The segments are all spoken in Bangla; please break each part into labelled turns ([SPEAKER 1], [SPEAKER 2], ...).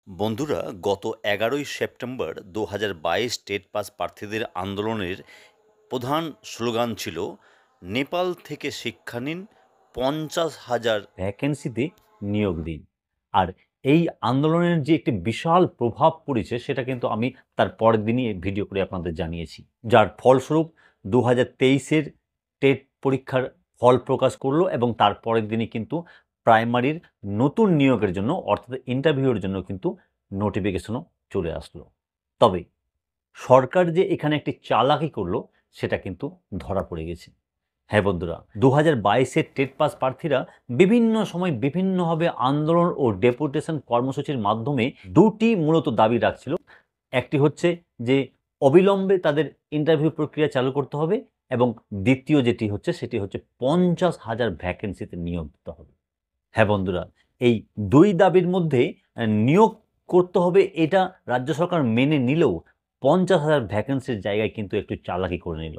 [SPEAKER 1] বন্ধুরা, গত ১১ই সেপ্টেম্বর ২০২২ টেট পাস প্রার্থীদের আন্দোলনের প্রধান স্লোগান ছিল, নেপাল থেকে শিক্ষা নিন, ৫০,০০০
[SPEAKER 2] ভ্যাকেন্সিতে নিয়োগ দিন। আর এই আন্দোলনের যে একটি বিশাল প্রভাব পড়েছে সেটা কিন্তু আমি তার পরের দিনই ভিডিও করে আপনাদের জানিয়েছি, যার ফলস্বরূপ ২০২৩-এর টেট পরীক্ষার ফল প্রকাশ করলো এবং তার পরের দিনই কিন্তু প্রাইমারির নতুন নিয়োগের জন্য অর্থাৎ ইন্টারভিউয়ের জন্য কিন্তু নোটিফিকেশনও চলে আসলো। তবে সরকার যে এখানে একটি চালাকি করলো সেটা কিন্তু ধরা পড়ে গেছে। হ্যাঁ বন্ধুরা, ২০২২-এর টেট পাস প্রার্থীরা বিভিন্ন সময় বিভিন্নভাবে আন্দোলন ও ডেপুটেশন কর্মসূচির মাধ্যমে দুটি মূলত দাবি রাখছিল। একটি হচ্ছে যে অবিলম্বে তাদের ইন্টারভিউ প্রক্রিয়া চালু করতে হবে এবং দ্বিতীয় যেটি হচ্ছে সেটি হচ্ছে ৫০,০০০ ভ্যাকেন্সিতে নিয়োগ দিতে হবে। হ্যাঁ বন্ধুরা, এই দুই দাবির মধ্যে নিয়োগ করতে হবে এটা রাজ্য সরকার মেনে নিলেও ৫০,০০০ ভ্যাকেন্সির জায়গায় কিন্তু একটু চালাকি করে নিল।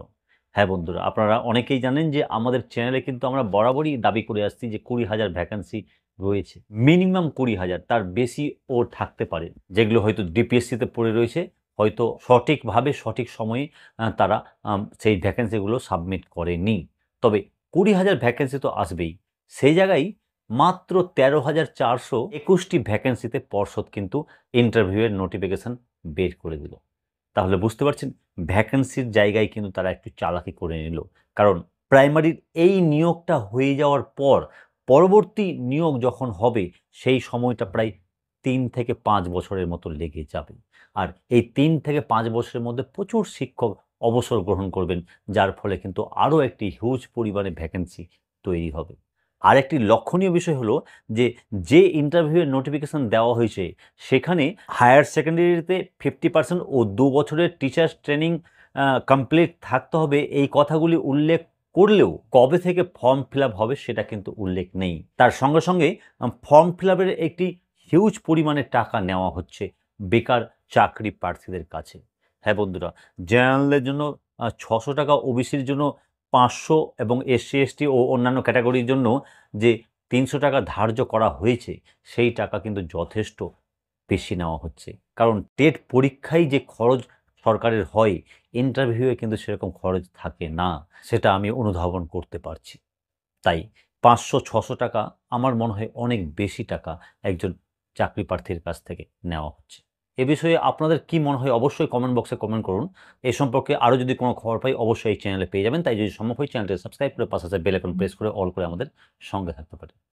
[SPEAKER 2] হ্যাঁ বন্ধুরা, আপনারা অনেকেই জানেন যে আমাদের চ্যানেলে কিন্তু আমরা বরাবরই দাবি করে আসছি যে ২০,০০০ ভ্যাকেন্সি রয়েছে, মিনিমাম ২০,০০০, তার বেশিও থাকতে পারে, যেগুলো হয়তো ডিপিএসসিতে পড়ে রয়েছে, হয়তো সঠিকভাবে সঠিক সময়ে তারা সেই ভ্যাকেন্সিগুলো সাবমিট করেনি। তবে ২০,০০০ ভ্যাকেন্সি তো আসবেই, সেই জায়গায় মাত্র ১৩,৪২১টি ভ্যাকেন্সিতে পর্ষদ কিন্তু ইন্টারভিউয়ের নোটিফিকেশন বের করে দিল। তাহলে বুঝতে পারছেন, ভ্যাকেন্সির জায়গায় কিন্তু তারা একটু চালাকি করে নিল। কারণ প্রাইমারির এই নিয়োগটা হয়ে যাওয়ার পর পরবর্তী নিয়োগ যখন হবে সেই সময়টা প্রায় ৩ থেকে ৫ বছরের মতো লেগে যাবে। আর এই ৩ থেকে ৫ বছরের মধ্যে প্রচুর শিক্ষক অবসর গ্রহণ করবেন, যার ফলে কিন্তু আরও একটি হিউজ পরিমাণে ভ্যাকেন্সি তৈরি হবে। আরেকটি লক্ষণীয় বিষয় হলো যে ইন্টারভিউয়ের নোটিফিকেশন দেওয়া হয়েছে সেখানে হায়ার সেকেন্ডারিতে 50% ও ২ বছরের টিচার্স ট্রেনিং কমপ্লিট থাকতে হবে, এই কথাগুলি উল্লেখ করলেও কবে থেকে ফর্ম ফিল আপ হবে সেটা কিন্তু উল্লেখ নেই। তার সঙ্গে সঙ্গে ফর্ম ফিল আপের একটি হিউজ পরিমাণে টাকা নেওয়া হচ্ছে বেকার চাকরি প্রার্থীদের কাছে। হ্যাঁ বন্ধুরা, জেনারেলের জন্য ৬০০ টাকা, ওবিসির জন্য ৫০০ এবং এসসি এসটি ও অন্যান্য ক্যাটাগরির জন্য যে ৩০০ টাকা ধার্য করা হয়েছে সেই টাকা কিন্তু যথেষ্ট বেশি নেওয়া হচ্ছে। কারণ টেট পরীক্ষায় যে খরচ সরকারের হয়, ইন্টারভিউয়ে কিন্তু সেরকম খরচ থাকে না, সেটা আমি অনুধাবন করতে পারছি। তাই ৫০০-৬০০ টাকা আমার মনে হয় অনেক বেশি টাকা একজন চাকরি প্রার্থীর কাছ থেকে নেওয়া হচ্ছে। এ বিষয়ে আপনাদের কি মনে হয় অবশ্যই কমেন্ট বক্সে কমেন্ট করুন। এ সম্পর্কে আরও যদি কোনো খবর পাই অবশ্যই এই চ্যানেলে পেয়ে যাবেন। তাই যদি সম্ভব হয় চ্যানেলটি সাবস্ক্রাইব করে পাশে বেল আইকন প্রেস করে অল করে আমাদের সঙ্গে থাকতে পারেন।